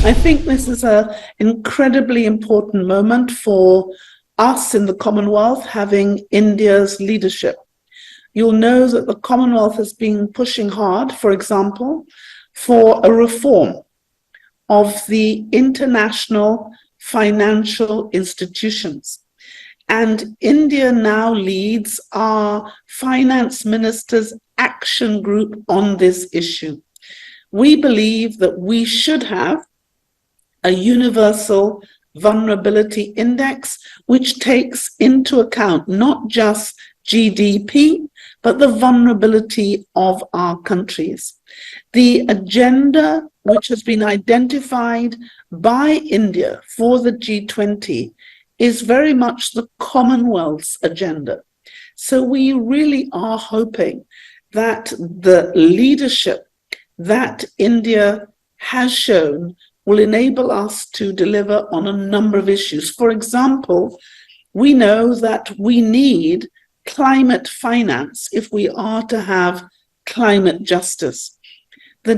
I think this is an incredibly important moment for us in the Commonwealth having India's leadership. You'll know that the Commonwealth has been pushing hard, for example, for a reform of the international financial institutions. And India now leads our finance minister's action group on this issue. We believe that we should have a universal vulnerability index, which takes into account not just GDP, but the vulnerability of our countries. The agenda which has been identified by India for the G20 is very much the Commonwealth's agenda. So we really are hoping that the leadership that India has shown will enable us to deliver on a number of issues. For example, we know that we need climate finance if we are to have climate justice. The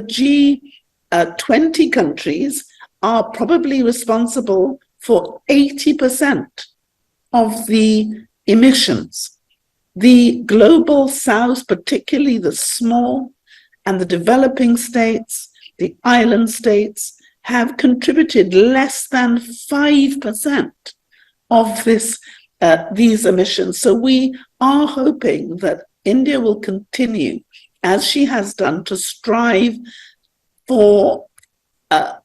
G20 countries are probably responsible for 80% of the emissions. The global south, particularly the small and the developing states, the island states, have contributed less than 5% of these emissions. So we are hoping that India will continue, as she has done, to strive for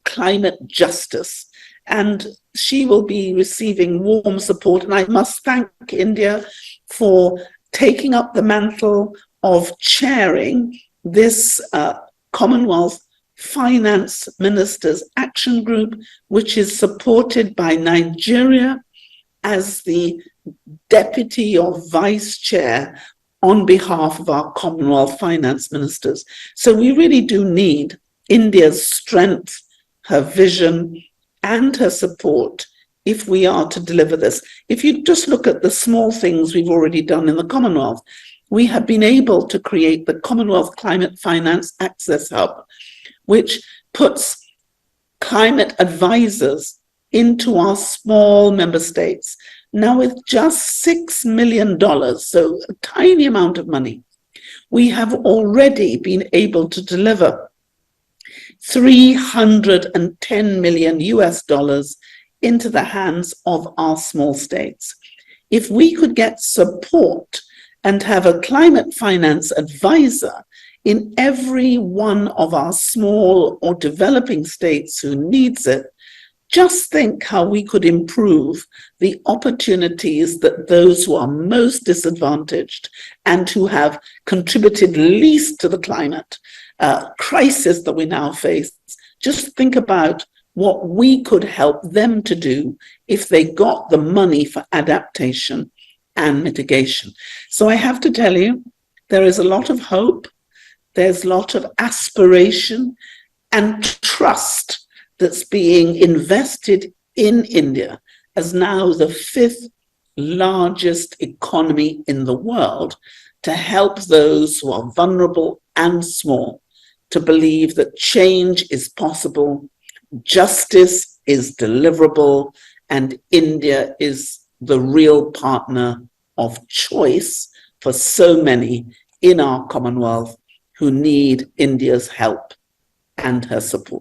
climate justice. And she will be receiving warm support. And I must thank India for taking up the mantle of chairing this Commonwealth Finance Ministers Action Group, which is supported by Nigeria as the deputy or vice chair on behalf of our Commonwealth Finance Ministers. So we really do need India's strength, her vision, and her support if we are to deliver this. If you just look at the small things we've already done in the Commonwealth, we have been able to create the Commonwealth Climate Finance Access Hub, which puts climate advisors into our small member states. Now with just $6 million, so a tiny amount of money, we have already been able to deliver $310 million into the hands of our small states. If we could get support and have a climate finance advisor in every one of our small or developing states who needs it, just think how we could improve the opportunities that those who are most disadvantaged and who have contributed least to the climate crisis that we now face. Just think about what we could help them to do if they got the money for adaptation and mitigation. So I have to tell you, there is a lot of hope, there's a lot of aspiration and trust that's being invested in India as now the 5th largest economy in the world to help those who are vulnerable and small to believe that change is possible, justice is deliverable, and India is the real partner of choice for so many in our Commonwealth who need India's help and her support.